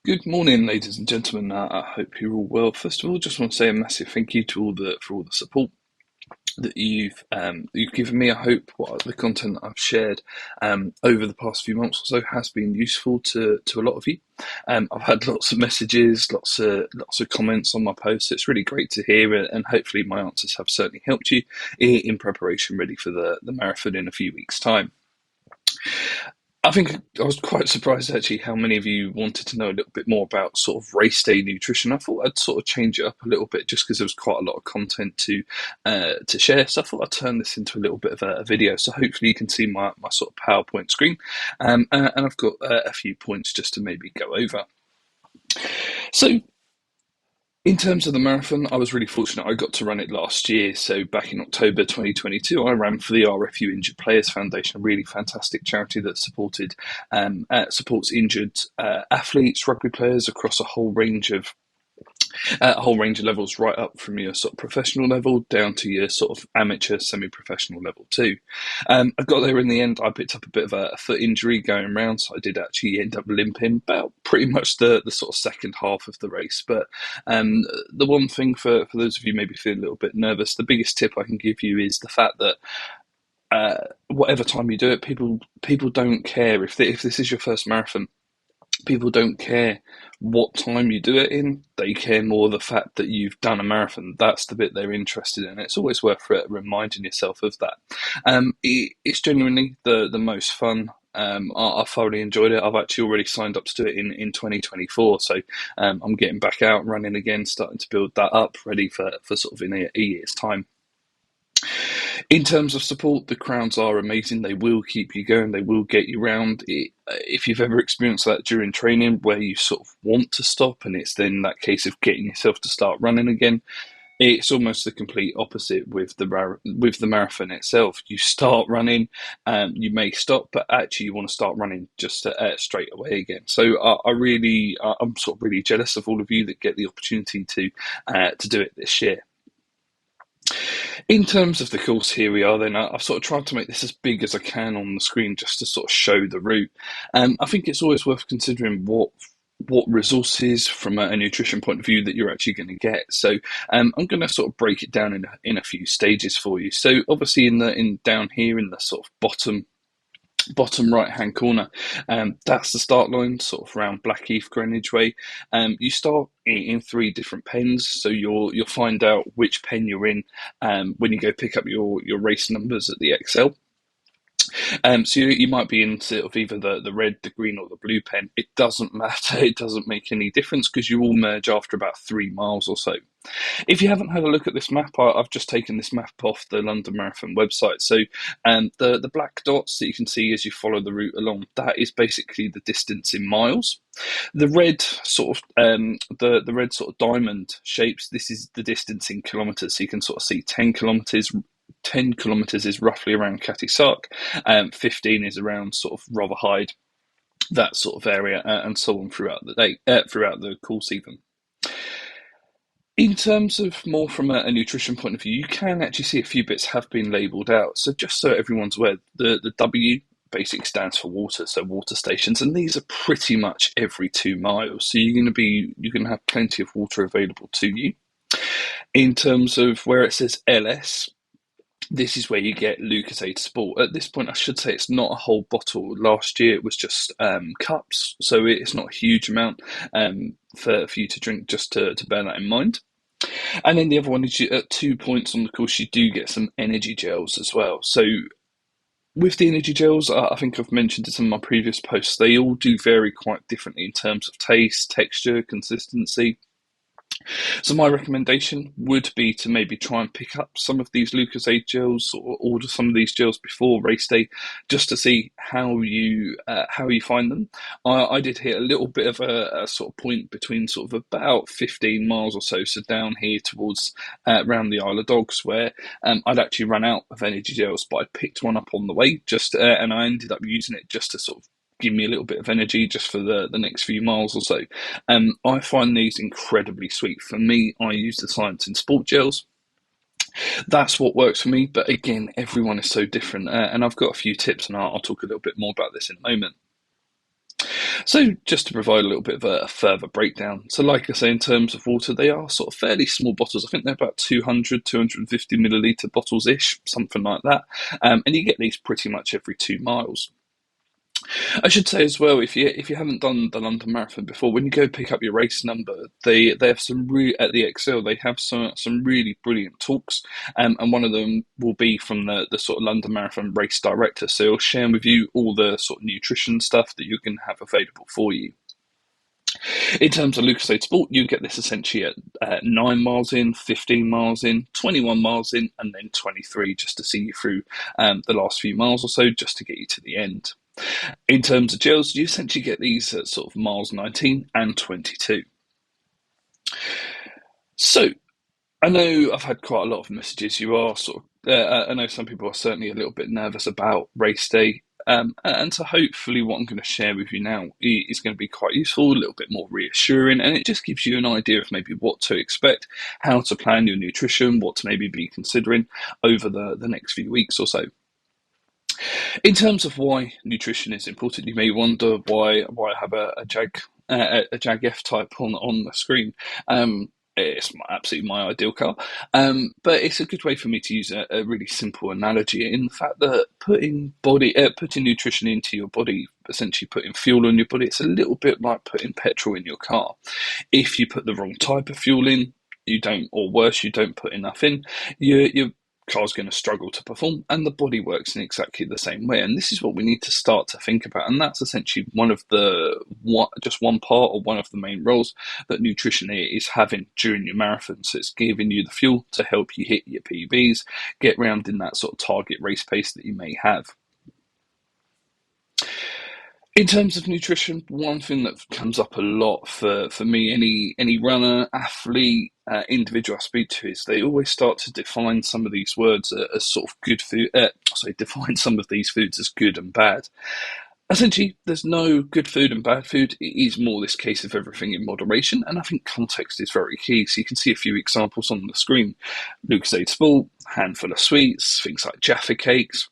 Good morning, ladies and gentlemen. I hope you're all well. First of all, just want to say a massive thank you to all the support that you've given me. I hope what the content I've shared over the past few months or so has been useful to a lot of you. I've had lots of messages, lots of comments on my posts. It's really great to hear, and hopefully my answers have certainly helped you in preparation, ready for the marathon in a few weeks' time. I think I was quite surprised actually how many of you wanted to know a little bit more about sort of race day nutrition. I thought I'd sort of change it up a little bit just because there was quite a lot of content to share. So I thought I'd turn this into a little bit of a video. So hopefully you can see my sort of PowerPoint screen, and I've got a few points just to maybe go over. So in terms of the marathon, I was really fortunate. I got to run it last year. So back in October 2022, I ran for the RFU Injured Players Foundation, a really fantastic charity that supports injured athletes, rugby players across a whole range of levels, right up from your sort of professional level down to your sort of amateur, semi-professional level too. I got there in the end. I picked up a bit of a foot injury going around, so I did actually end up limping about pretty much the sort of second half of the race. But the one thing for those of you maybe feeling a little bit nervous, the biggest tip I can give you is the fact that whatever time you do it, people don't care if this is your first marathon. People don't care what time you do it in. They care more the fact that you've done a marathon. That's the bit they're interested in. It's always worth reminding yourself of that. It's genuinely the most fun. I thoroughly enjoyed it. I've actually already signed up to do it in 2024. So I'm getting back out running again, starting to build that up, ready for sort of in a year's time. In terms of support, the crowds are amazing. They will keep you going. They will get you round. If you've ever experienced that during training, where you sort of want to stop, and it's then that case of getting yourself to start running again, it's almost the complete opposite with the marathon itself. You start running, you may stop, but actually you want to start running just straight away again. So I'm sort of really jealous of all of you that get the opportunity to do it this year. In terms of the course, here we are then. I've sort of tried to make this as big as I can on the screen just to sort of show the route. I think it's always worth considering what resources from a nutrition point of view that you're actually going to get. So I'm going to sort of break it down in a few stages for you. So obviously in down here in the sort of bottom right hand corner, that's the start line, sort of around Blackheath, Greenwich Way. You start in three different pens, so you'll find out which pen you're in when you go pick up your race numbers at the Excel. So you might be in sort of either the red, the green, or the blue pen. It doesn't matter. It doesn't make any difference because you all merge after about 3 miles or so. If you haven't had a look at this map, I've just taken this map off the London Marathon website. So the black dots that you can see as you follow the route along, that is basically the distance in miles. The red sort of the red sort of diamond shapes, this is the distance in kilometres. So you can sort of see 10 kilometres. 10 kilometres is roughly around Catty Sark, 15 is around sort of Rotherhithe, that sort of area, and so on throughout the day, throughout the course even. In terms of more from a nutrition point of view, you can actually see a few bits have been labelled out. So just so everyone's aware, the W basically stands for water, so water stations, and these are pretty much every 2 miles. So you're going to have plenty of water available to you. In terms of where it says LS, this is where you get Lucozade Sport. At this point, I should say it's not a whole bottle. Last year it was just cups, so it's not a huge amount for you to drink, just to bear that in mind. And then the other one is at 2 points on the course, you do get some energy gels as well. So with the energy gels, I think I've mentioned it in my previous posts, they all do vary quite differently in terms of taste, texture, consistency. So my recommendation would be to maybe try and pick up some of these Lucozade gels or order some of these gels before race day, just to see how you find them. I did hit a little bit of a sort of point between sort of about 15 miles or so, so down here towards around the Isle of Dogs, where I'd actually run out of energy gels, but I picked one up on the way, and I ended up using it just to sort of give me a little bit of energy just for the next few miles or so. I find these incredibly sweet. For me, I use the Science in Sport gels. That's what works for me, but again, everyone is so different, and I've got a few tips, and I'll talk a little bit more about this in a moment. So just to provide a little bit of a further breakdown. So like I say, in terms of water, they are sort of fairly small bottles. I think they're about 200, 250 milliliter bottles-ish, something like that. And you get these pretty much every 2 miles. I should say as well, if you haven't done the London Marathon before, when you go pick up your race number, they have some at the Excel. They have some really brilliant talks, and one of them will be from the sort of London Marathon race director. So he'll share with you all the sort of nutrition stuff that you can have available for you. In terms of Lucozade Sport, you get this essentially at 9 miles in, 15 miles in, 21 miles in, and then 23 just to see you through the last few miles or so, just to get you to the end. In terms of gels, you essentially get these at sort of miles 19 and 22. So I know I've had quite a lot of messages. You are sort of, I know some people are certainly a little bit nervous about race day. And so hopefully what I'm going to share with you now is going to be quite useful, a little bit more reassuring, and it just gives you an idea of maybe what to expect, how to plan your nutrition, what to maybe be considering over the next few weeks or so. In terms of why nutrition is important, you may wonder why I have a Jag F type on the screen. It's absolutely my ideal car, but it's a good way for me to use a really simple analogy in the fact that putting nutrition into your body, essentially putting fuel on your body, it's a little bit like putting petrol in your car. If you put the wrong type of fuel in, you don't, or worse, you don't put enough in, your car's going to struggle to perform, and the body works in exactly the same way. And this is what we need to start to think about, and that's essentially just one part or one of the main roles that nutrition is having during your marathon. So it's giving you the fuel to help you hit your PBs, get round in that sort of target race pace that you may have. In terms of nutrition, one thing that comes up a lot for me, any runner, athlete, individual I speak to, is they always start to define some of these words as sort of good food. Define some of these foods as good and bad. Essentially, there's no good food and bad food. It is more this case of everything in moderation, and I think context is very key. So you can see a few examples on the screen. Lucozade Sport, handful of sweets, things like Jaffa cakes.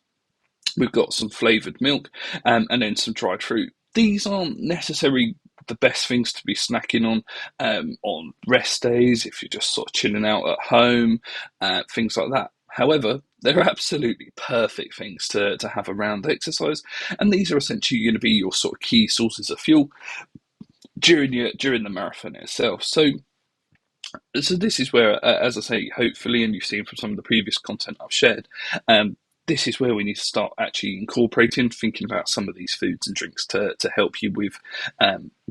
We've got some flavoured milk, and then some dried fruit. These aren't necessarily the best things to be snacking on rest days, if you're just sort of chilling out at home, things like that. However, they're absolutely perfect things to have around exercise, and these are essentially going to be your sort of key sources of fuel during the marathon itself. So this is where, as I say, hopefully, and you've seen from some of the previous content I've shared, this is where we need to start actually incorporating, thinking about some of these foods and drinks to help you with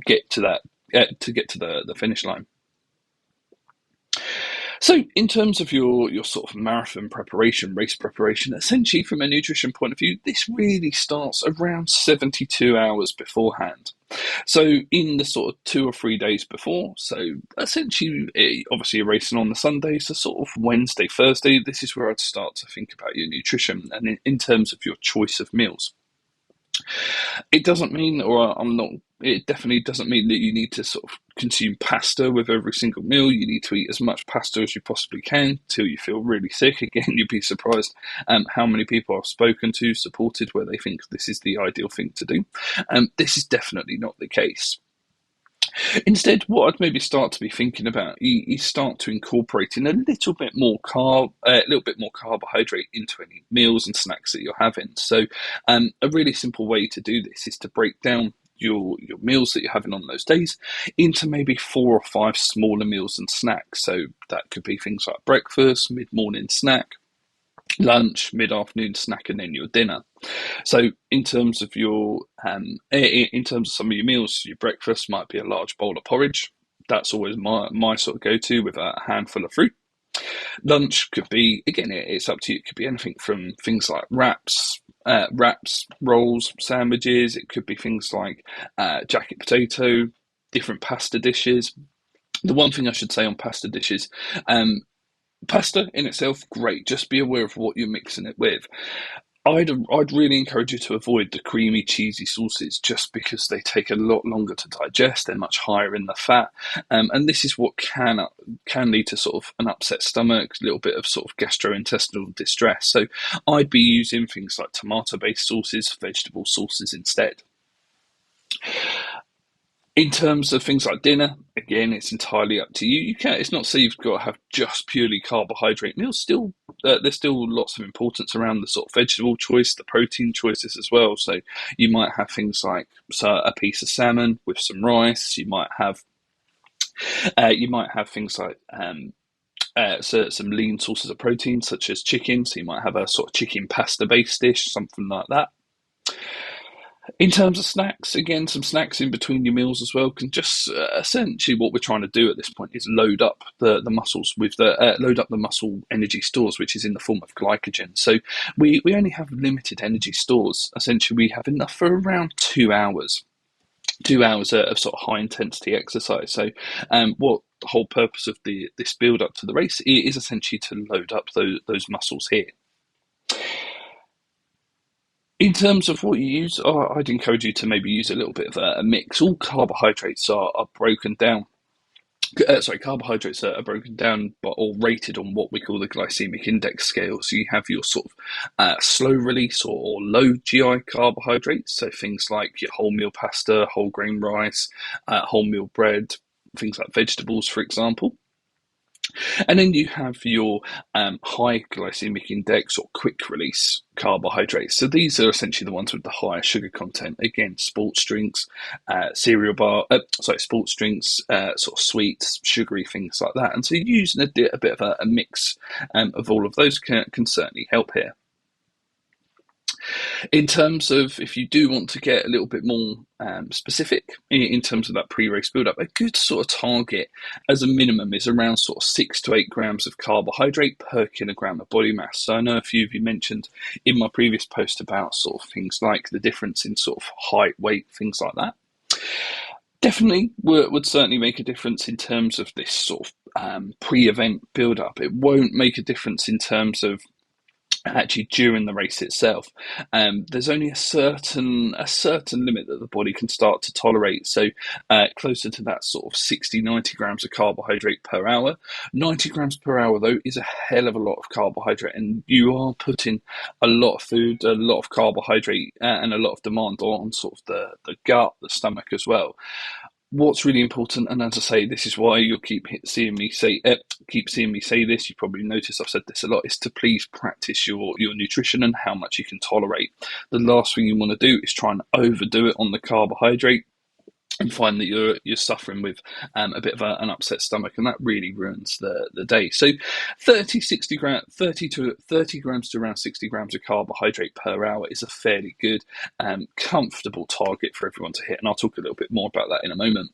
get to the finish line. So, in terms of your sort of marathon preparation, race preparation, essentially from a nutrition point of view, this really starts around 72 hours beforehand. So, in the sort of 2 or 3 days before, so essentially, obviously, you're racing on the Sunday, so sort of Wednesday, Thursday, this is where I'd start to think about your nutrition and in terms of your choice of meals. It doesn't mean, or I'm not, it definitely doesn't mean that you need to sort of consume pasta with every single meal. You need to eat as much pasta as you possibly can till you feel really sick. Again, you'd be surprised how many people I've spoken to supported where they think this is the ideal thing to do. This is definitely not the case. Instead, what I'd maybe start to be thinking about is start to incorporate in a little bit more carbohydrate into any meals and snacks that you're having. So, a really simple way to do this is to break down your meals that you're having on those days into maybe 4 or 5 smaller meals and snacks. So that could be things like breakfast, mid-morning snack, lunch, mid-afternoon snack, and then your dinner. So in terms of some of your meals, your breakfast might be a large bowl of porridge. That's always my sort of go-to with a handful of fruit. Lunch could be, again, it's up to you. It could be anything from things like wraps, rolls, sandwiches. It could be things like jacket potato, different pasta dishes. The one thing I should say on pasta dishes, pasta in itself, great. Just be aware of what you're mixing it with. I'd really encourage you to avoid the creamy, cheesy sauces just because they take a lot longer to digest. They're much higher in the fat, and this is what can lead to sort of an upset stomach, a little bit of sort of gastrointestinal distress. So I'd be using things like tomato-based sauces, vegetable sauces instead. In terms of things like dinner, again, it's entirely up to you. You can't. It's not so you've got to have just purely carbohydrate meals. Still, there's still lots of importance around the sort of vegetable choice, the protein choices as well. So you might have things like a piece of salmon with some rice. You might have things like some lean sources of protein, such as chicken. So you might have a sort of chicken pasta based dish, something like that. In terms of snacks, again, some snacks in between your meals as well can just essentially what we're trying to do at this point is load up the muscles with the load up the muscle energy stores, which is in the form of glycogen. So we only have limited energy stores. Essentially, we have enough for around 2 hours. 2 hours of sort of high intensity exercise. So, what the whole purpose of this build up to the race is essentially to load up those muscles here. In terms of what you use, I'd encourage you to maybe use a little bit of a mix. All carbohydrates are broken down. Carbohydrates are broken down or rated on what we call the glycemic index scale. So you have your sort of slow release or low GI carbohydrates. So things like your wholemeal pasta, whole grain rice, wholemeal bread, things like vegetables, for example. And then you have your high glycemic index or quick release carbohydrates. So these are essentially the ones with the higher sugar content. Again, sports drinks, sports drinks, sort of sweets, sugary things like that. And so using a bit of a mix of all of those can certainly help here. In terms of if you do want to get a little bit more specific in terms of that pre-race build-up, a good sort of target as a minimum is around sort of 6 to 8 grams of carbohydrate per kilogram of body mass. So I know a few of you mentioned in my previous post about sort of things like the difference in sort of height, weight, things like that. Definitely would certainly make a difference in terms of this sort of pre-event build-up. It won't make a difference in terms of actually during the race itself. There's only a certain limit that the body can start to tolerate. So closer to that sort of 60-90 grams of carbohydrate per hour. 90 grams per hour though is a hell of a lot of carbohydrate, and you are putting a lot of food, a lot of carbohydrate, and a lot of demand on sort of the gut, the stomach as well. What's really important, and as I say, this is why you'll keep seeing me say this. You probably notice I've said this a lot. Is to please practice your nutrition and how much you can tolerate. The last thing you want to do is try and overdo it on the carbohydrate and find that you're suffering with a bit of an upset stomach, and that really ruins the day. So 30 grams to around 60 grams of carbohydrate per hour is a fairly good comfortable target for everyone to hit, and I'll talk a little bit more about that in a moment.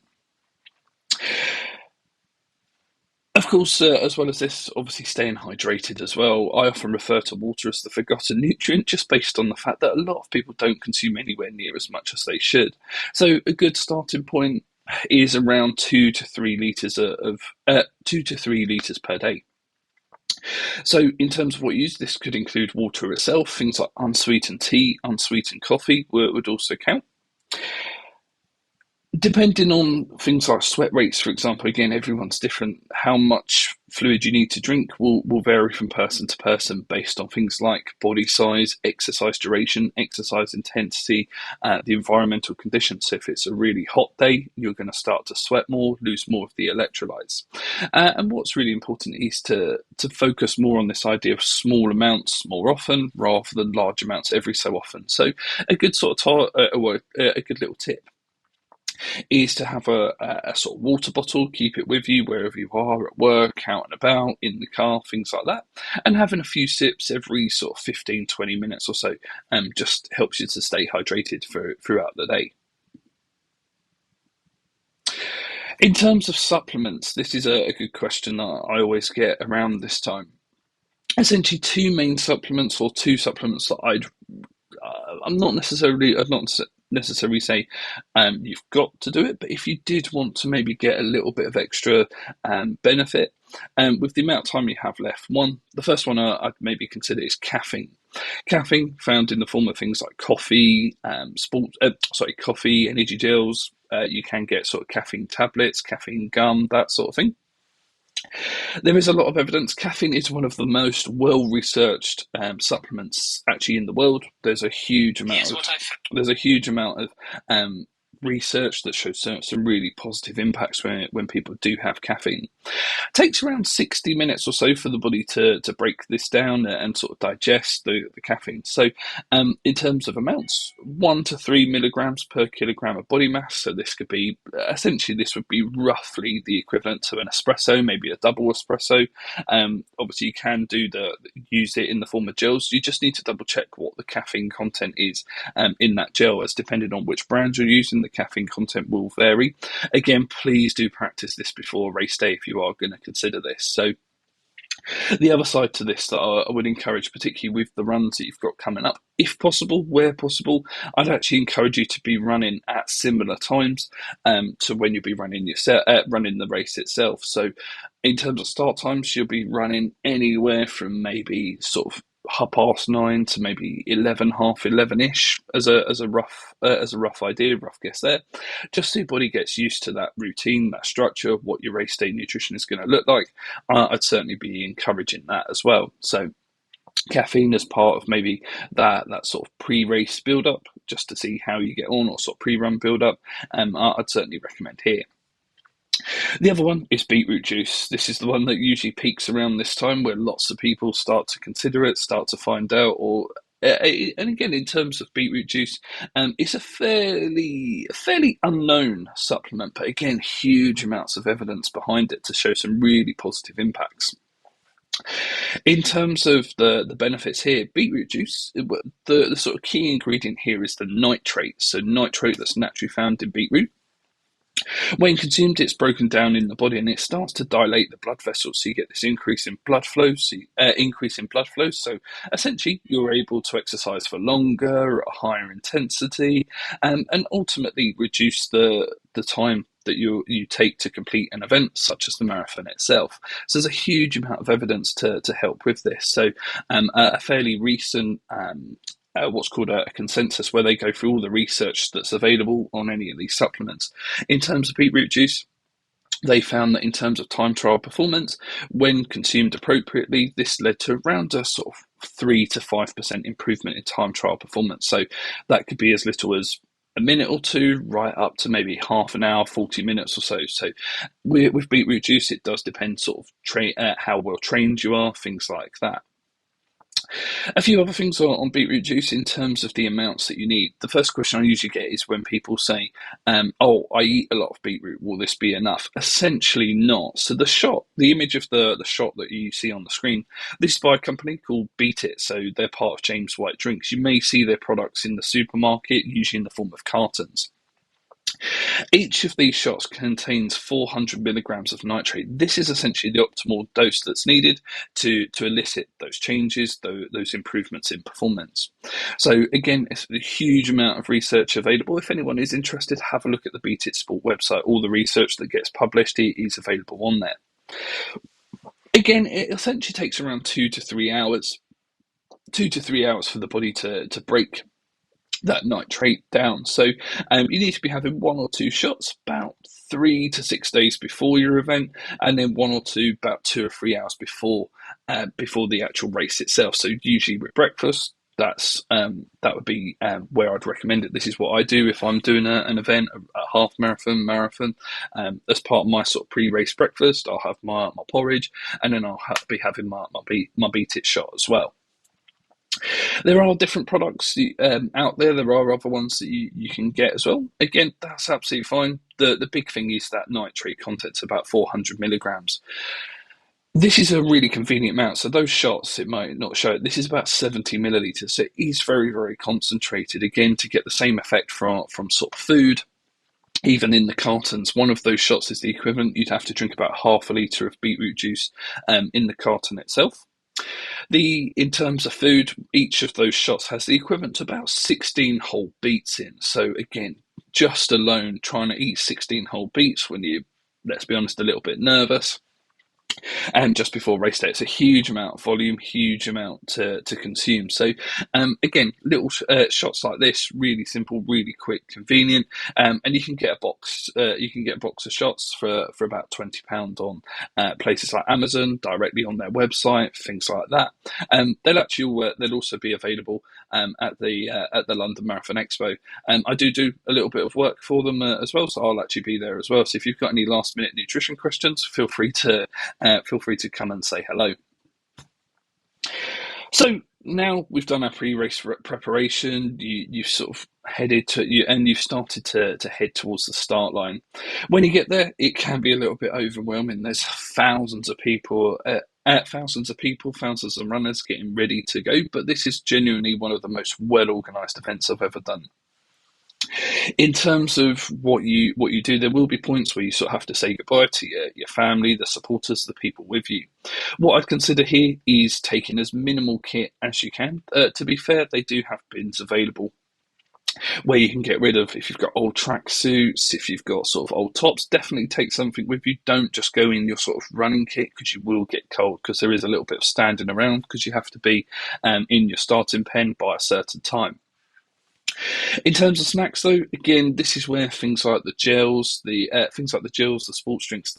Of course, as well as this, obviously staying hydrated as well. I often refer to water as the forgotten nutrient, just based on the fact that a lot of people don't consume anywhere near as much as they should. So a good starting point is around 2 to 3 liters of 2 to 3 liters per day. So in terms of what you use, this could include water itself. Things like unsweetened tea, unsweetened coffee would also count. Depending on things like sweat rates, for example, again, everyone's different. How much fluid you need to drink will vary from person to person based on things like body size, exercise duration, exercise intensity, the environmental conditions. So if it's a really hot day, you're going to start to sweat more, lose more of the electrolytes. And what's really important is to focus more on this idea of small amounts more often rather than large amounts every so often. So a good a good little tip is to have a sort of water bottle, keep it with you wherever you are, at work, out and about, in the car, things like that. And having a few sips every sort of 15-20 minutes or so just helps you to stay hydrated throughout the day. In terms of supplements, this is a good question that I always get around this time. Essentially, two main supplements or two supplements that I'd not necessarily say you've got to do it, but if you did want to maybe get a little bit of extra benefit with the amount of time you have left, the first one I'd maybe consider is caffeine. Caffeine found in the form of things like coffee, coffee, energy gels. You can get sort of caffeine tablets, caffeine gum, that sort of thing. There is a lot of evidence. Caffeine is one of the most well-researched supplements actually in the world. There's a huge amount of research that shows some really positive impacts when people do have caffeine. It takes around 60 minutes or so for the body to break this down and sort of digest the caffeine. So in terms of amounts, 1 to 3 milligrams per kilogram of body mass. So this could be, essentially, this would be roughly the equivalent to an espresso, maybe a double espresso. Obviously, you can use it in the form of gels. You just need to double check what the caffeine content is in that gel, as depending on which brand you're using, the caffeine content will vary. Again, please do practice this before race day if you are going to consider this. So the other side to this that I would encourage, particularly with the runs that you've got coming up, if possible, where possible, I'd actually encourage you to be running at similar times to when you'll be running running the race itself. So in terms of start times, you'll be running anywhere from maybe sort of 9:30 to maybe 11, half 11-ish, as a rough idea, rough guess there. Just so your body gets used to that routine, that structure, what your race day nutrition is going to look like. I'd certainly be encouraging that as well. So caffeine as part of maybe that sort of pre-race build-up, just to see how you get on, or sort of pre-run build-up, I'd certainly recommend here. The other one is beetroot juice. This is the one that usually peaks around this time, where lots of people start to consider it, start to find out, or and again, in terms of beetroot juice, it's a fairly unknown supplement, but again, huge amounts of evidence behind it to show some really positive impacts. In terms of the benefits here, beetroot juice, the sort of key ingredient here is the nitrate. So nitrate that's naturally found in beetroot. When consumed, it's broken down in the body and it starts to dilate the blood vessels. So you get this increase in blood flow. So essentially, you're able to exercise for longer, at a higher intensity, and ultimately reduce the time that you take to complete an event, such as the marathon itself. So there's a huge amount of evidence to help with this. So a fairly recent what's called a consensus, where they go through all the research that's available on any of these supplements. In terms of beetroot juice, they found that in terms of time trial performance, when consumed appropriately, this led to around a sort of 3 to 5% improvement in time trial performance. So that could be as little as a minute or two, right up to maybe half an hour, 40 minutes or so. So with beetroot juice, it does depend sort of how well trained you are, things like that. A few other things on beetroot juice in terms of the amounts that you need. The first question I usually get is when people say, "Oh, I eat a lot of beetroot. Will this be enough?" Essentially not. So the image of the shot that you see on the screen, this is by a company called Beat It. So they're part of James White Drinks. You may see their products in the supermarket, usually in the form of cartons. Each of these shots contains 400 milligrams of nitrate. This is essentially the optimal dose that's needed to elicit those changes, those improvements in performance. So again, it's a huge amount of research available. If anyone is interested, have a look at the Beat It Sport website. All the research that gets published is available on there. Again, it essentially takes around 2 to 3 hours. 2 to 3 hours for the body to break that nitrate down. So you need to be having 1 or 2 shots about 3 to 6 days before your event, and then 1 or 2 about 2 or 3 hours before the actual race itself. So usually with breakfast, that would be where I'd recommend it. This is what I do if I'm doing an event, a half marathon. As part of my sort of pre-race breakfast, I'll have my porridge, and then I'll be having my Beat It shot as well. There are different products out there. There are other ones that you can get as well. Again, that's absolutely fine. The big thing is that nitrate content's about 400 milligrams. This is a really convenient amount. So those shots, it might not show it. This is about 70 millilitres. So it is very, very concentrated. Again, to get the same effect from sort of food, even in the cartons, one of those shots is the equivalent. You'd have to drink about half a litre of beetroot juice in the carton itself. In terms of food, each of those shots has the equivalent to about 16 whole beets in. So again, just alone trying to eat 16 whole beets when you, let's be honest, a little bit nervous, and just before race day. It's a huge amount of volume, huge amount to consume. So again, little shots like this, really simple, really quick, convenient, and you can get a box. You can get a box of shots for about £20 on places like Amazon, directly on their website, things like that. They'll also be available at the London Marathon Expo. I do a little bit of work for them as well, so I'll actually be there as well. So if you've got any last minute nutrition questions, feel free to come and say hello. So now we've done our pre-race preparation. You've sort of headed to you, and you've started to head towards the start line. When you get there, it can be a little bit overwhelming. There's thousands of people. Thousands of runners getting ready to go, but this is genuinely one of the most well organised events I've ever done. In terms of what you do, there will be points where you sort of have to say goodbye to your family, the supporters, the people with you. What I'd consider here is taking as minimal kit as you can. To be fair, they do have bins available where you can get rid of, if you've got old track suits, if you've got sort of old tops, definitely take something with you. Don't just go in your sort of running kit, because you will get cold, because there is a little bit of standing around, because you have to be in your starting pen by a certain time. In terms of snacks, though, again, this is where things like the gels, the sports drinks,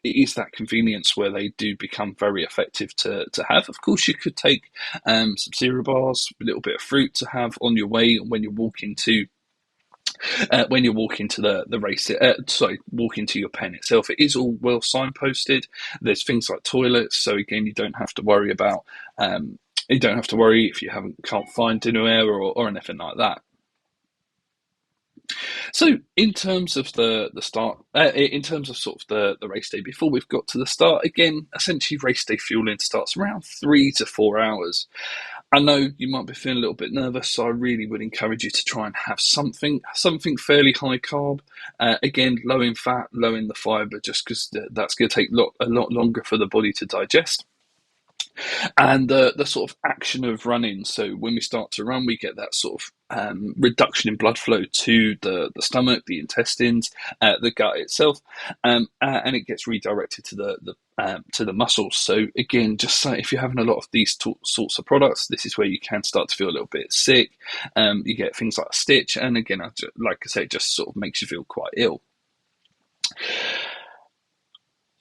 it is that convenience where they do become very effective to have. Of course, you could take some cereal bars, a little bit of fruit to have on your way when you're walking to the race. Walking to your pen itself. It is all well signposted. There's things like toilets, so again, you don't have to worry about. You don't have to worry if you can't find dinnerware or anything like that. So, in terms of the start, in terms of sort of the race day before we've got to the start, again, essentially race day fueling starts around 3 to 4 hours. I know you might be feeling a little bit nervous, so I really would encourage you to try and have something fairly high carb. Again, low in fat, low in the fibre, just because that's going to take a lot longer for the body to digest. And the sort of action of running. So when we start to run, we get that sort of reduction in blood flow to the stomach, the intestines, the gut itself, and it gets redirected to the muscles. So again, just if you're having a lot of these sorts of products, this is where you can start to feel a little bit sick. You get things like a stitch, and again, like I say, it just sort of makes you feel quite ill.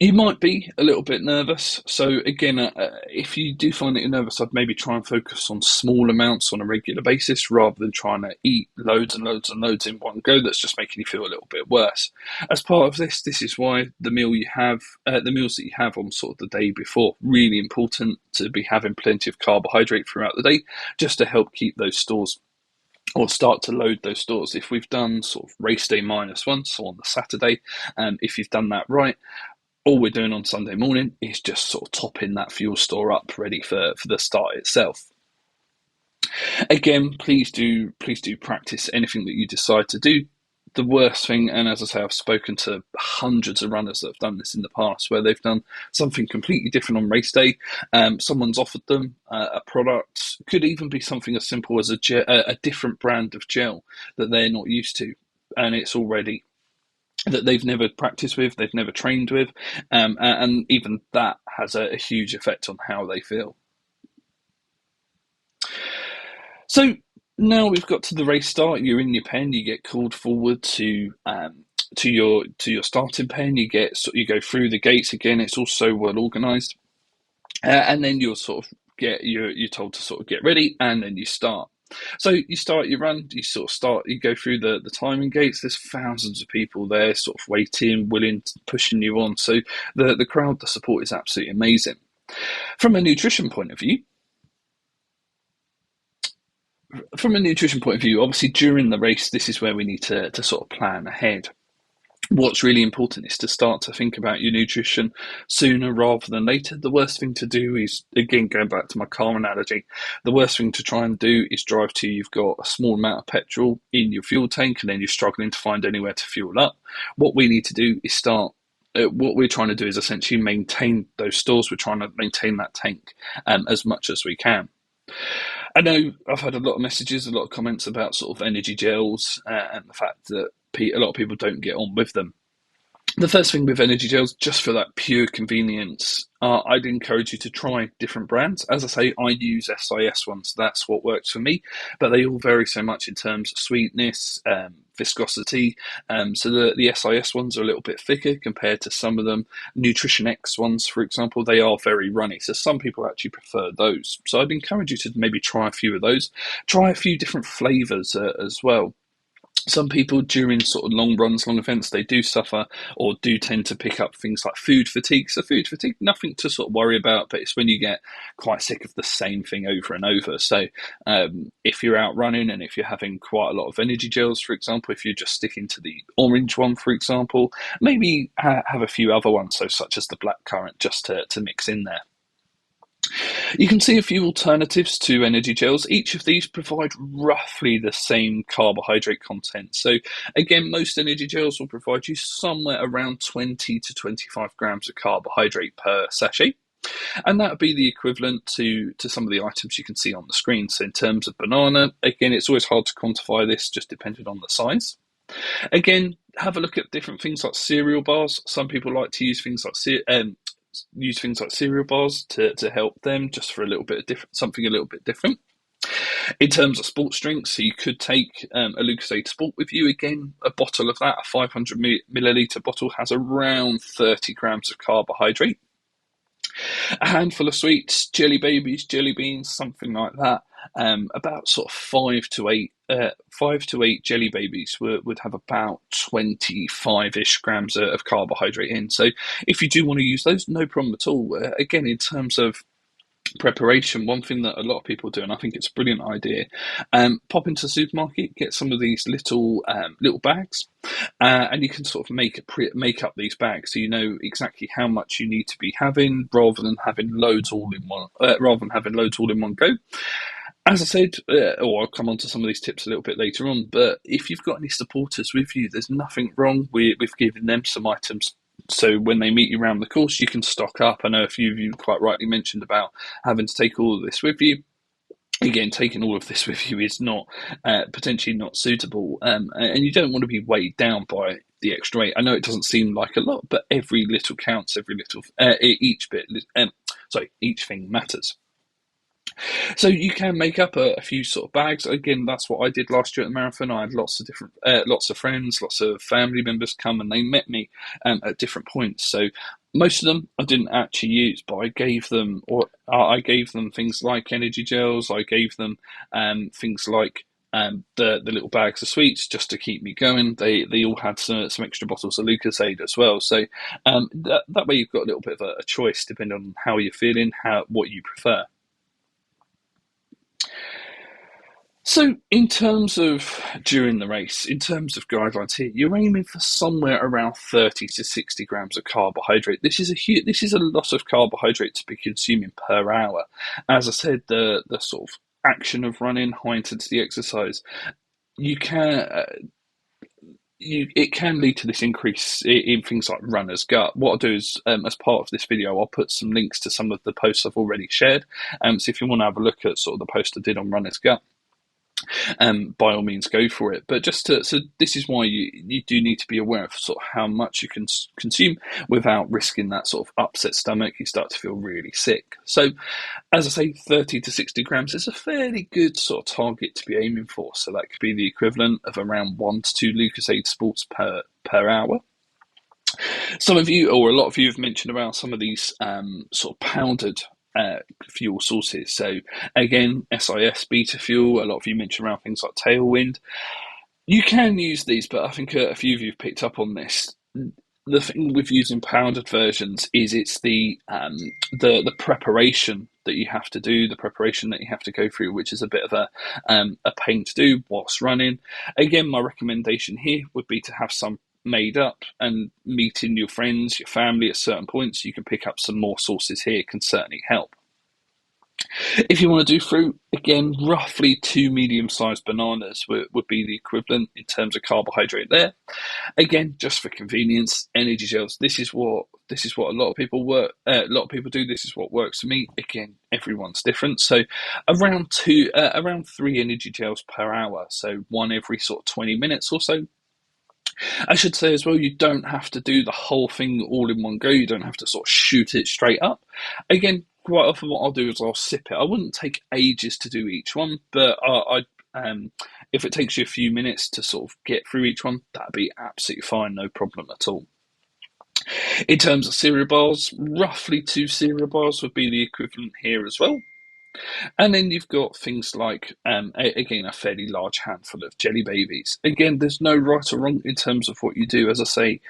You might be a little bit nervous. So again, if you do find that you're nervous, I'd maybe try and focus on small amounts on a regular basis, rather than trying to eat loads and loads and loads in one go. That's just making you feel a little bit worse. As part of this is why the meals that you have on sort of the day before, really important to be having plenty of carbohydrate throughout the day, just to help keep those stores, or start to load those stores. If we've done sort of race day -1, so on the Saturday, if you've done that right, all we're doing on Sunday morning is just sort of topping that fuel store up, ready for the start itself. Again, please do practice anything that you decide to do. The worst thing, and as I say, I've spoken to hundreds of runners that have done this in the past, where they've done something completely different on race day. Someone's offered them a product, could even be something as simple as a different brand of gel that they're not used to, and it's already that they've never practiced with, they've never trained with, and even that has a huge effect on how they feel. So now we've got to the race start. You're in your pen. You get called forward to your starting pen. You go through the gates again. It's all so well organised, and then you're told to sort of get ready, and then you start. So you start your run, you go through the timing gates. There's thousands of people there sort of waiting, pushing you on. So the crowd, the support is absolutely amazing. From a nutrition point of view, obviously during the race, this is where we need to sort of plan ahead. What's really important is to start to think about your nutrition sooner rather than later. The worst thing to do is, again, going back to my car analogy, the worst thing to try and do is drive till you've got a small amount of petrol in your fuel tank, and then you're struggling to find anywhere to fuel up. What we need to do is what we're trying to do is essentially maintain those stores. We're trying to maintain that tank as much as we can. I know I've had a lot of messages, a lot of comments about sort of energy gels and the fact that a lot of people don't get on with them. The first thing with energy gels, just for that pure convenience, I'd encourage you to try different brands. As I say, I use SIS ones. That's what works for me. But they all vary so much in terms of sweetness, viscosity. So the SIS ones are a little bit thicker compared to some of them. Nutrition X ones, for example, they are very runny. So some people actually prefer those. So I'd encourage you to maybe try a few of those. Try a few different flavors as well. Some people during sort of long runs, long events, they do suffer or do tend to pick up things like food fatigue. So food fatigue, nothing to sort of worry about, but it's when you get quite sick of the same thing over and over. So if you're out running and if you're having quite a lot of energy gels, for example, if you're just sticking to the orange one, for example, maybe have a few other ones, so such as the black currant, just to mix in there. You can see a few alternatives to energy gels. Each of these provide roughly the same carbohydrate content. So again, most energy gels will provide you somewhere around 20 to 25 grams of carbohydrate per sachet. And that would be the equivalent to some of the items you can see on the screen. So in terms of banana, again, it's always hard to quantify this just depending on the size. Again, have a look at different things like cereal bars. Some people like to use things like cereal bars to help them, just for a little bit of different, something a little bit different. In terms of sports drinks, so you could take a Lucozade Sport with you. Again, a bottle of that, a 500 milliliter bottle, has around 30 grams of carbohydrate. A handful of sweets, jelly babies, jelly beans, something like that. About sort of 5 to 8 jelly babies would have about 25-ish grams of carbohydrate in. So if you do want to use those, no problem at all. Again, in terms of preparation, one thing that a lot of people do, and I think it's a brilliant idea, pop into the supermarket, get some of these little bags, and you can sort of make up these bags, so you know exactly how much you need to be having, rather than having loads all in one go. As I said, or I'll come on to some of these tips a little bit later on, but if you've got any supporters with you, there's nothing wrong with giving them some items. So when they meet you around the course, you can stock up. I know a few of you quite rightly mentioned about having to take all of this with you. Again, taking all of this with you is not potentially not suitable, and you don't want to be weighed down by the extra weight. I know it doesn't seem like a lot, but every little counts. Every little, each thing matters. So you can make up a few sort of bags. Again, that's what I did last year at the marathon. I had lots of friends, lots of family members come, and they met me at different points. So most of them I didn't actually use, but I gave them things like energy gels. I gave them things like the little bags of sweets just to keep me going. They all had some extra bottles of Lucozade as well. So that way you've got a little bit of a choice depending on how you're feeling, what you prefer. So, in terms of during the race, in terms of guidelines here, you're aiming for somewhere around 30 to 60 grams of carbohydrate. This is a lot of carbohydrate to be consuming per hour. As I said, the sort of action of running, high intensity exercise, you can it can lead to this increase in things like runner's gut. What I'll do is, as part of this video, I'll put some links to some of the posts I've already shared. So if you want to have a look at sort of the post I did on runner's gut, by all means go for it. But so this is why you do need to be aware of sort of how much you can consume without risking that sort of upset stomach. You start to feel really sick. So as I say, 30 to 60 grams is a fairly good sort of target to be aiming for. So that could be the equivalent of around 1 to 2 Lucozade Sports per hour. Some of you, or a lot of you, have mentioned about some of these sort of powdered fuel sources. So again, SIS, beta fuel, a lot of you mentioned around things like Tailwind. You can use these, but I think a few of you have picked up on this. The thing with using powdered versions is it's the preparation that you have to do, the preparation that you have to go through, which is a bit of a pain to do whilst running. Again, my recommendation here would be to have some made up, and meeting your friends, your family at certain points, you can pick up some more sources here, can certainly help. If you want to do fruit, again, roughly 2 medium-sized bananas would be the equivalent in terms of carbohydrate there. Again, just for convenience, energy gels. This is what a lot of people do. This is what works for me. Again, everyone's different. So around 3 energy gels per hour. So one every sort of 20 minutes or so. I should say as well, you don't have to do the whole thing all in one go. You don't have to sort of shoot it straight up. Again, quite often what I'll do is I'll sip it. I wouldn't take ages to do each one, but if it takes you a few minutes to sort of get through each one, that'd be absolutely fine, no problem at all. In terms of cereal bars, roughly 2 cereal bars would be the equivalent here as well. And then you've got things like, again, a fairly large handful of jelly babies. Again, there's no right or wrong in terms of what you do. As I say,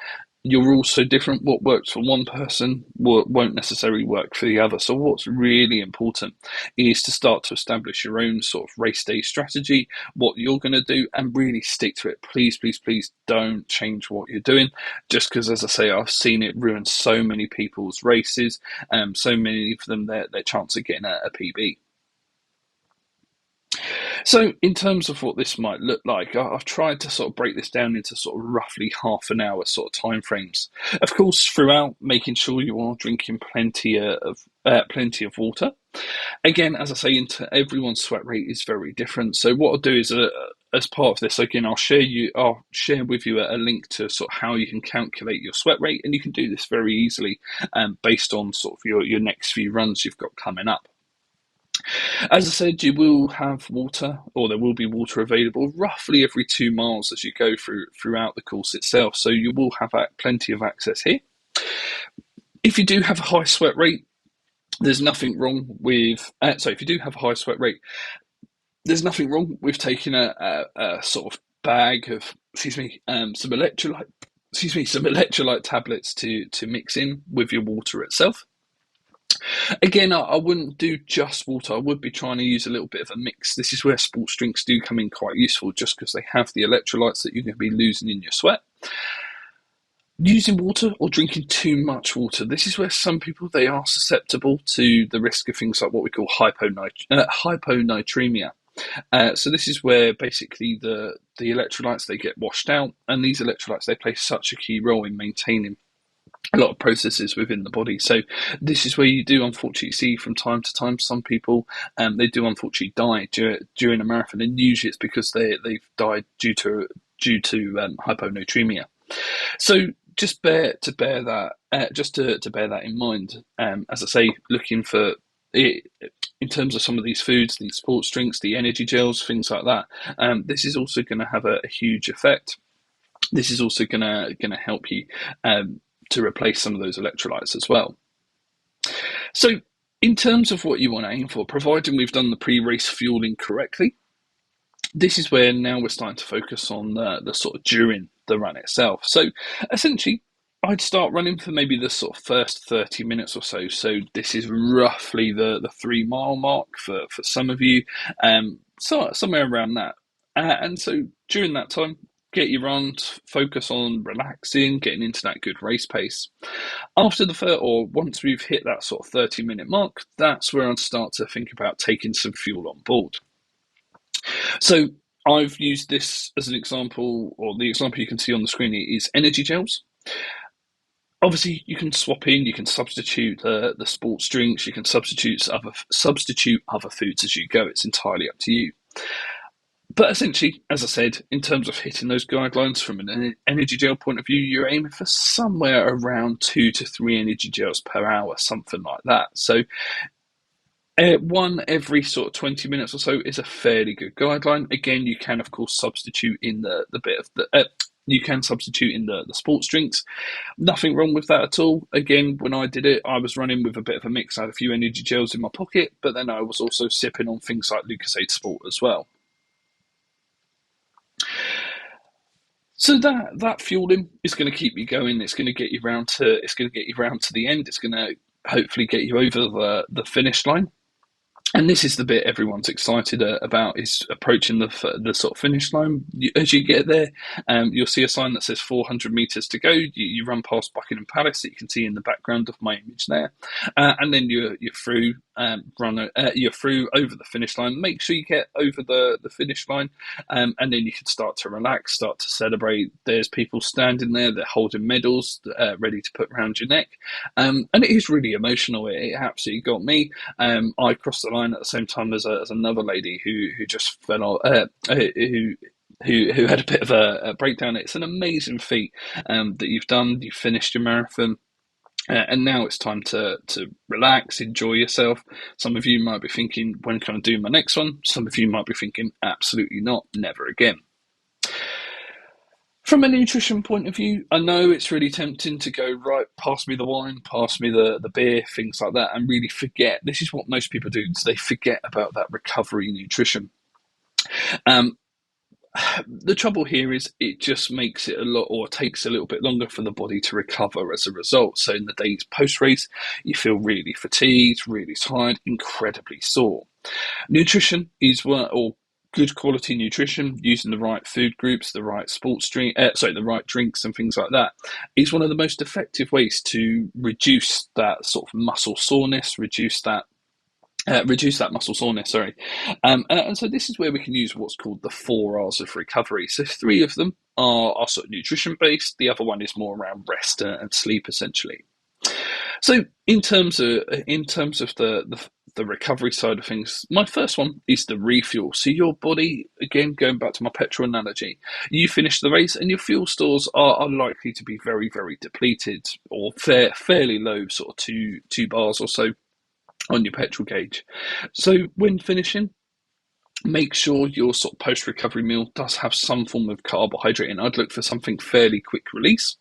you're all so different. What works for one person won't necessarily work for the other. So what's really important is to start to establish your own sort of race day strategy, what you're going to do, and really stick to it. Please, please, please don't change what you're doing. Just because, as I say, I've seen it ruin so many people's races, so many of them, their chance of getting a PB. So, in terms of what this might look like, I've tried to sort of break this down into sort of roughly half an hour sort of time frames. Of course, throughout, making sure you are drinking plenty of water. Again, as I say, into everyone's sweat rate is very different. So, what I'll do is, as part of this, again, I'll share with you a link to sort of how you can calculate your sweat rate, and you can do this very easily, based on sort of your next few runs you've got coming up. As I said, you will have water, or there will be water available roughly every 2 miles as you go throughout the course itself. So you will have plenty of access here. If you do have a high sweat rate, there's nothing wrong with. If you do have a high sweat rate, there's nothing wrong with taking a sort of bag of, some electrolyte tablets to mix in with your water itself. Again, I wouldn't do just water. I would be trying to use a little bit of a mix. This is where sports drinks do come in quite useful, just because they have the electrolytes that you're going to be losing in your sweat. Using water or drinking too much water. This is where some people, they are susceptible to the risk of things like what we call hyponatremia. So this is where basically the electrolytes, they get washed out, and these electrolytes, they play such a key role in maintaining a lot of processes within the body. So this is where you do unfortunately see from time to time some people, they do unfortunately die during a marathon, and usually it's because they've died due to hyponatremia. So just bear that in mind. As I say, looking for it in terms of some of these foods, these sports drinks, the energy gels, things like that. This is also going to have a huge effect. This is also going to help you to replace some of those electrolytes as well. So, in terms of what you want to aim for, providing we've done the pre-race fueling correctly, this is where now we're starting to focus on the sort of during the run itself. So, essentially, I'd start running for maybe the sort of first 30 minutes or so. So this is roughly the 3 mile mark for some of you, so somewhere around that. And so during that time, get your run, focus on relaxing, getting into that good race pace. After once we've hit that sort of 30-minute mark, that's where I'd start to think about taking some fuel on board. So I've used this as an example, or the example you can see on the screen is energy gels. Obviously, you can swap in, you can substitute the sports drinks, you can substitute other foods as you go. It's entirely up to you. But essentially, as I said, in terms of hitting those guidelines from an energy gel point of view, you're aiming for somewhere around 2 to 3 energy gels per hour, something like that. So one every sort of 20 minutes or so is a fairly good guideline. Again, you can, of course, substitute in the sports drinks. Nothing wrong with that at all. Again, when I did it, I was running with a bit of a mix. I had a few energy gels in my pocket, but then I was also sipping on things like Lucozade Sport as well. So that fueling is going to keep you going. It's going to get you round to the end. It's going to hopefully get you over the finish line. And this is the bit everyone's excited about, is approaching the sort of finish line. As you get there, you'll see a sign that says 400 metres to go. You run past Buckingham Palace that you can see in the background of my image there, and then you're through. You're through over the finish line. Make sure you get over the finish line, and then you can start to relax, start to celebrate. There's people standing there, they're holding medals, ready to put around your neck, and it is really emotional. It absolutely got me. I crossed the line at the same time as another lady who just fell off, who who had a bit of a breakdown. It's an amazing feat that you've done. You've finished your marathon. And now it's time to relax, enjoy yourself. Some of you might be thinking, when can I do my next one? Some of you might be thinking, absolutely not, never again. From a nutrition point of view, I know it's really tempting to go, right, pass me the wine, pass me the beer, things like that, and really forget. This is what most people do, is they forget about that recovery nutrition. Um, the trouble here is it just makes it a lot, or takes a little bit longer for the body to recover as a result. So in the days post-race, you feel really fatigued, really tired, incredibly sore. Nutrition is or good quality nutrition, using the right food groups, the right the right drinks and things like that, is one of the most effective ways to reduce that sort of muscle soreness, reduce that muscle soreness, sorry. And so this is where we can use what's called the 4 R's of recovery. So 3 of them are sort of nutrition based. The other one is more around rest and sleep, essentially. So in terms of the recovery side of things, my first one is the refuel. So your body, again, going back to my petrol analogy, you finish the race and your fuel stores are likely to be very, very depleted, or fairly low, sort of two bars or so on your petrol gauge. So when finishing, make sure your sort of post-recovery meal does have some form of carbohydrate in. I'd look for something fairly quick release,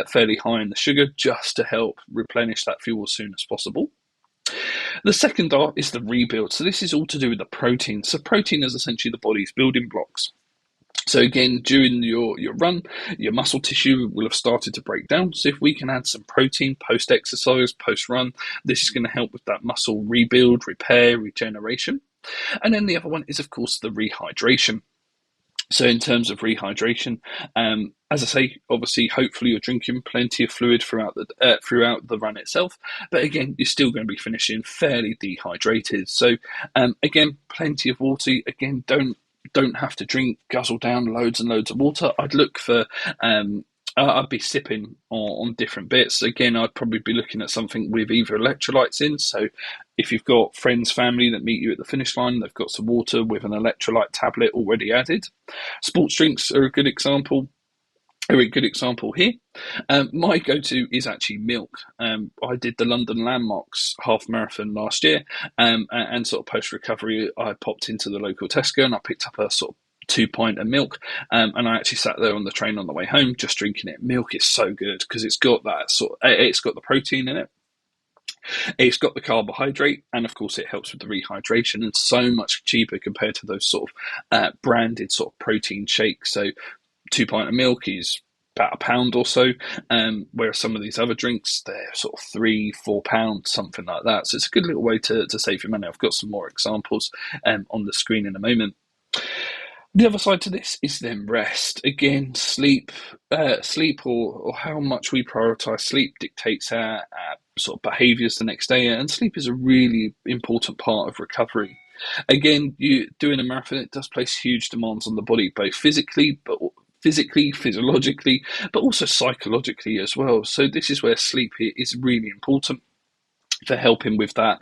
fairly high in the sugar, just to help replenish that fuel as soon as possible. The second R is the rebuild. So this is all to do with the protein. So protein is essentially the body's building blocks. So again, during your run, your muscle tissue will have started to break down. So if we can add some protein post-exercise, post-run, this is going to help with that muscle rebuild, repair, regeneration. And then the other one is, of course, the rehydration. So in terms of rehydration, as I say, obviously, hopefully you're drinking plenty of fluid throughout the run itself. But again, you're still going to be finishing fairly dehydrated. So again, plenty of water. Again, don't have to guzzle down loads and loads of water. I'd look for I'd be sipping on different bits. Again, I'd probably be looking at something with either electrolytes in. So if you've got friends, family that meet you at the finish line, they've got some water with an electrolyte tablet already added. Sports drinks are a good example. Here. My go-to is actually milk. I did the London Landmarks half marathon last year, and sort of post-recovery, I popped into the local Tesco and I picked up a sort of 2 pint of milk, and I actually sat there on the train on the way home just drinking it. Milk is so good because it's got the protein in it, it's got the carbohydrate, and of course it helps with the rehydration, and so much cheaper compared to those sort of branded sort of protein shakes. So 2 pint of milk is about £1 or so, whereas some of these other drinks, they're sort of £3-4, something like that. So it's a good little way to save your money. I've got some more examples on the screen in a moment. The other side to this is then rest. Again, sleep or how much we prioritise sleep dictates our sort of behaviours the next day, and sleep is a really important part of recovery. Again, you doing a marathon, it does place huge demands on the body, both physically, physiologically, but also psychologically as well. So this is where sleep is really important for helping with that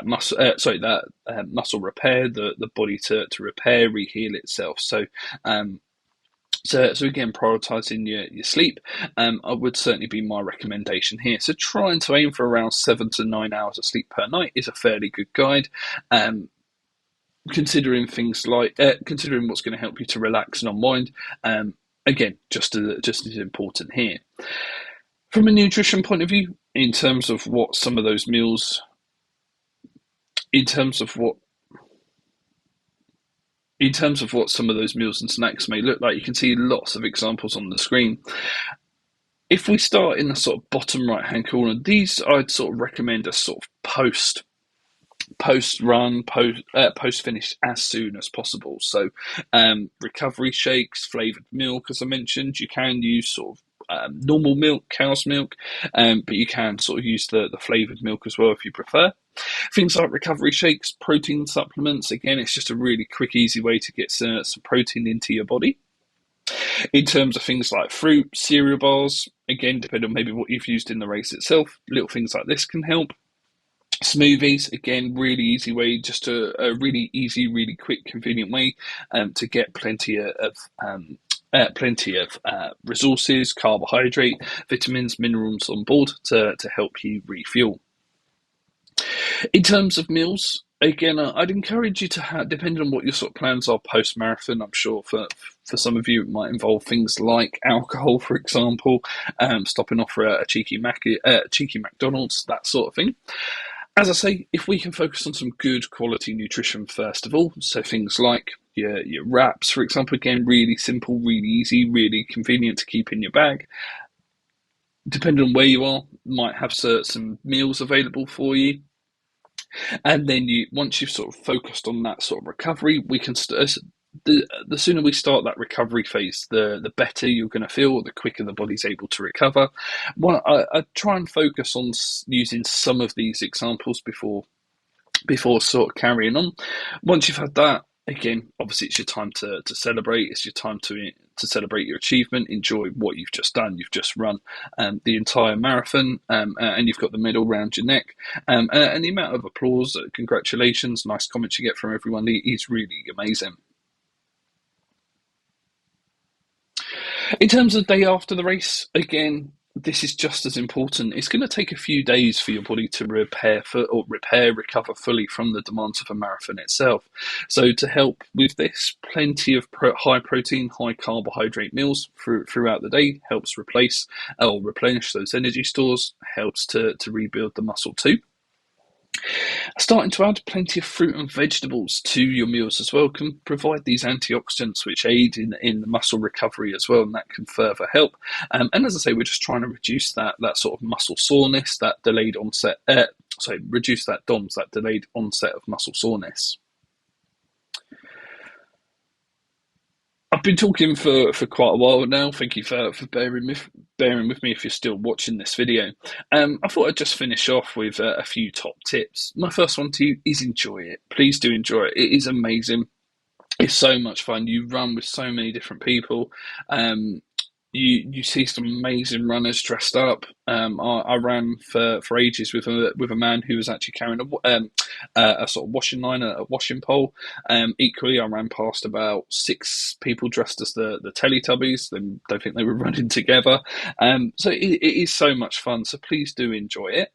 muscle repair, the body to repair, reheal itself. So again, prioritising your sleep, I would certainly be my recommendation here. So trying to aim for around 7 to 9 hours of sleep per night is a fairly good guide. Considering things like considering what's going to help you to relax and unwind, again, just as important here. From a nutrition point of view, in terms of what some of those meals, some of those meals and snacks may look like, you can see lots of examples on the screen. If we start in the sort of bottom right hand corner, these I'd sort of recommend as sort of post run, post finish as soon as possible. So recovery shakes, flavoured milk, as I mentioned, you can use sort of normal milk, cow's milk, but you can sort of use the flavoured milk as well if you prefer. Things like recovery shakes, protein supplements, again, it's just a really quick, easy way to get some protein into your body. In terms of things like fruit, cereal bars, again, depending on maybe what you've used in the race itself, little things like this can help. Smoothies, again, really easy way, just a really easy, really quick, convenient way to get plenty of resources, carbohydrate, vitamins, minerals on board to help you refuel. In terms of meals, again, I'd encourage you to have, depending on what your sort of plans are post marathon. I'm sure for some of you it might involve things like alcohol, for example, stopping off for a cheeky McDonald's, that sort of thing. As I say, if we can focus on some good quality nutrition first of all, so things like your wraps, for example, again, really simple, really easy, really convenient to keep in your bag. Depending on where you are, might have some meals available for you. And then once you've sort of focused on that sort of recovery, we can the sooner we start that recovery phase, the better you're going to feel, the quicker the body's able to recover. Well, I try and focus on using some of these examples before sort of carrying on. Once you've had that, again, obviously it's your time to celebrate. It's your time to celebrate your achievement, enjoy what you've just done. You've just run the entire marathon, and you've got the medal round your neck, and the amount of applause, congratulations, nice comments you get from everyone is really amazing. In terms of the day after the race, again, this is just as important. It's going to take a few days for your body to recover fully from the demands of a marathon itself. So to help with this, plenty of high protein, high carbohydrate meals throughout the day helps replace or replenish those energy stores, helps to rebuild the muscle too. Starting to add plenty of fruit and vegetables to your meals as well can provide these antioxidants which aid in the muscle recovery as well, and that can further help. And as I say, we're just trying to reduce that sort of muscle soreness, that delayed onset. Reduce that DOMS, that delayed onset of muscle soreness. I've been talking for quite a while now. Thank you for bearing with me if you're still watching this video. I thought I'd just finish off with a few top tips. My first one to you is enjoy it. Please do enjoy it. It is amazing. It's so much fun. You run with so many different people. Um, you see some amazing runners dressed up. I ran for ages with a man who was actually carrying a sort of washing line, a washing pole. Equally, I ran past about six people dressed as the Teletubbies. They don't think they were running together. So it is so much fun. So please do enjoy it.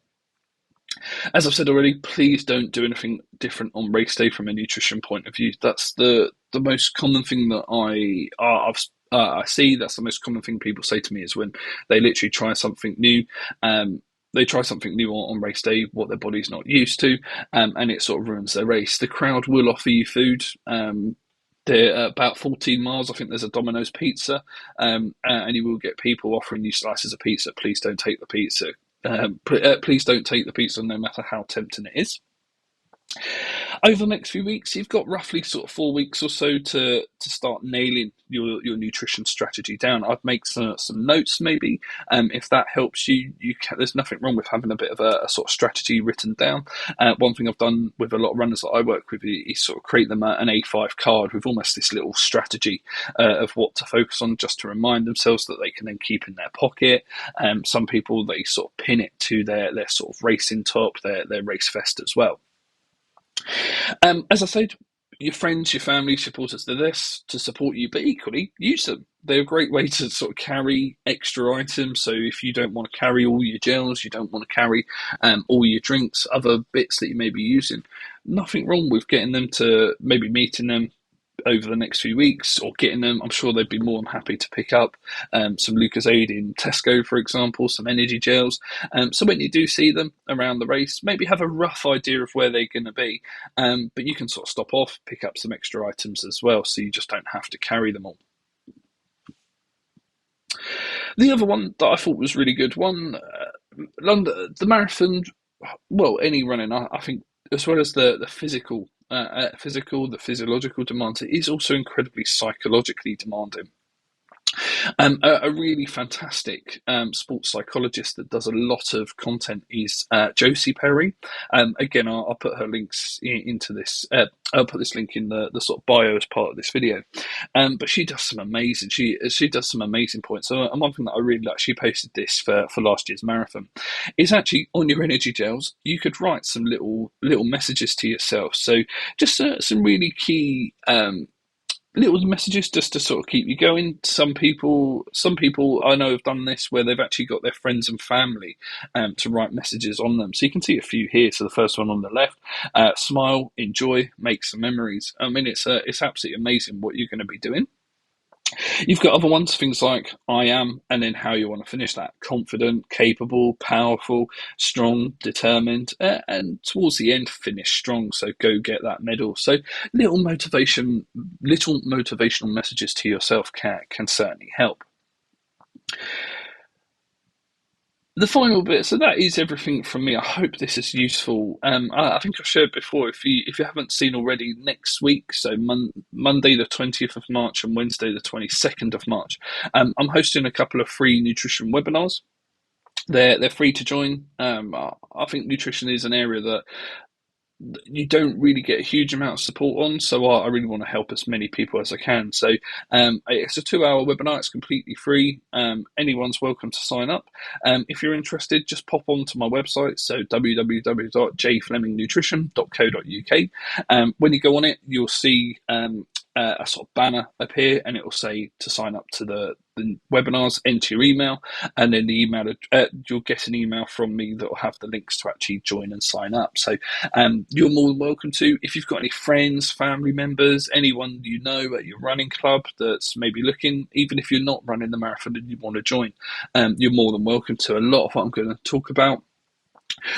As I've said already, please don't do anything different on race day from a nutrition point of view. That's the most common thing that I see. That's the most common thing people say to me is when they literally try something new. They try something new on race day, what their body's not used to, and it sort of ruins their race. The crowd will offer you food. They're about 14 miles. I think there's a Domino's pizza, and you will get people offering you slices of pizza. Please don't take the pizza. Please don't take the pizza, no matter how tempting it is. Over the next few weeks, you've got roughly sort of 4 weeks or so to start nailing your nutrition strategy down. I'd make some notes maybe. If that helps you, there's nothing wrong with having a bit of a sort of strategy written down. One thing I've done with a lot of runners that I work with is sort of create them an A5 card with almost this little strategy of what to focus on, just to remind themselves that they can then keep in their pocket. Some people, they sort of pin it to their sort of racing top, their race vest as well. As I said, your friends, your family, supporters, they're there to support you, but equally use them. They're a great way to sort of carry extra items. So if you don't want to carry all your gels, you don't want to carry all your drinks, other bits that you may be using, nothing wrong with getting them to maybe meeting them over the next few weeks or getting them. I'm sure they'd be more than happy to pick up some Lucozade in Tesco, for example, some energy gels. So when you do see them around the race, maybe have a rough idea of where they're going to be, but you can sort of stop off, pick up some extra items as well, so you just don't have to carry them all. The other one that I thought was really good, London, the marathon, well, any running, I think, as well as the physical, the physiological demands, it is also incredibly psychologically demanding. A really fantastic sports psychologist that does a lot of content is Josie Perry. Again, I'll put her links into this. I'll put this link in the sort of bio as part of this video. But she does some amazing. She does some amazing points. So, and one thing that I really like, she posted this for last year's marathon, is actually on your energy gels. You could write some little messages to yourself. So just some really key. Little messages just to sort of keep you going. Some people I know have done this where they've actually got their friends and family to write messages on them. So you can see a few here. So the first one on the left, smile, enjoy, make some memories. I mean, it's absolutely amazing what you're going to be doing. You've got other ones, things like I am, and then how you want to finish that. Confident, capable, powerful, strong, determined, and towards the end, finish strong. So go get that medal. So little motivational messages to yourself can certainly help. The final bit, so that is everything from me. I hope this is useful. I think I shared before. If you haven't seen already, next week, so Monday the 20th of March and Wednesday the 22nd of March, I'm hosting a couple of free nutrition webinars. They're free to join. I think nutrition is an area that you don't really get a huge amount of support on, so I really want to help as many people as I can. So it's a 2-hour webinar. It's completely free. Anyone's welcome to sign up. If you're interested, just pop onto my website, so www.jflemingnutrition.co.uk. When you go on it, you'll see a sort of banner appear, and it will say to sign up to the webinars, enter your email, and then you'll get an email from me that will have the links to actually join and sign up. So you're more than welcome to. If you've got any friends, family members, anyone you know at your running club that's maybe looking, even if you're not running the marathon and you want to join, you're more than welcome to. A lot of what I'm going to talk about,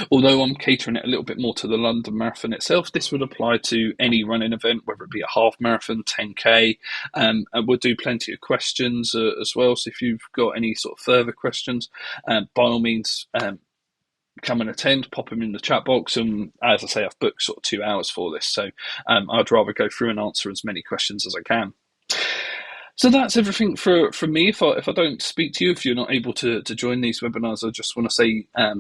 although I'm catering it a little bit more to the London Marathon itself, this would apply to any running event, whether it be a half marathon, 10K, and we'll do plenty of questions as well. So if you've got any sort of further questions, by all means, come and attend, pop them in the chat box. And as I say, I've booked sort of 2 hours for this, so I'd rather go through and answer as many questions as I can. So that's everything from me. If I don't speak to you, if you're not able to join these webinars, I just want to say a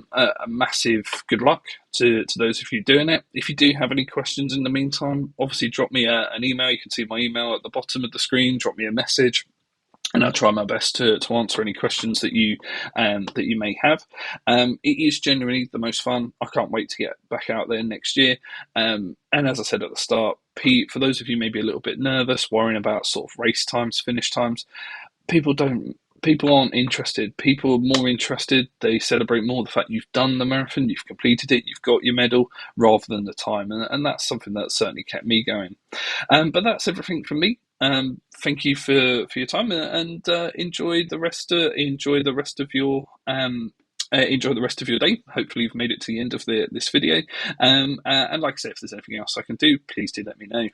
massive good luck to those of you doing it. If you do have any questions in the meantime, obviously drop me an email. You can see my email at the bottom of the screen. Drop me a message, and I'll try my best to answer any questions that you may have. It is generally the most fun. I can't wait to get back out there next year. And as I said at the start, for those of you maybe a little bit nervous, worrying about sort of race times, finish times, people aren't interested. People are more interested. They celebrate more the fact you've done the marathon, you've completed it, you've got your medal, rather than the time. And that's something that certainly kept me going. But that's everything from me. Thank you for your time, and enjoy the rest of your day. Hopefully you've made it to the end of this video. And like I said, if there's anything else I can do, please do let me know.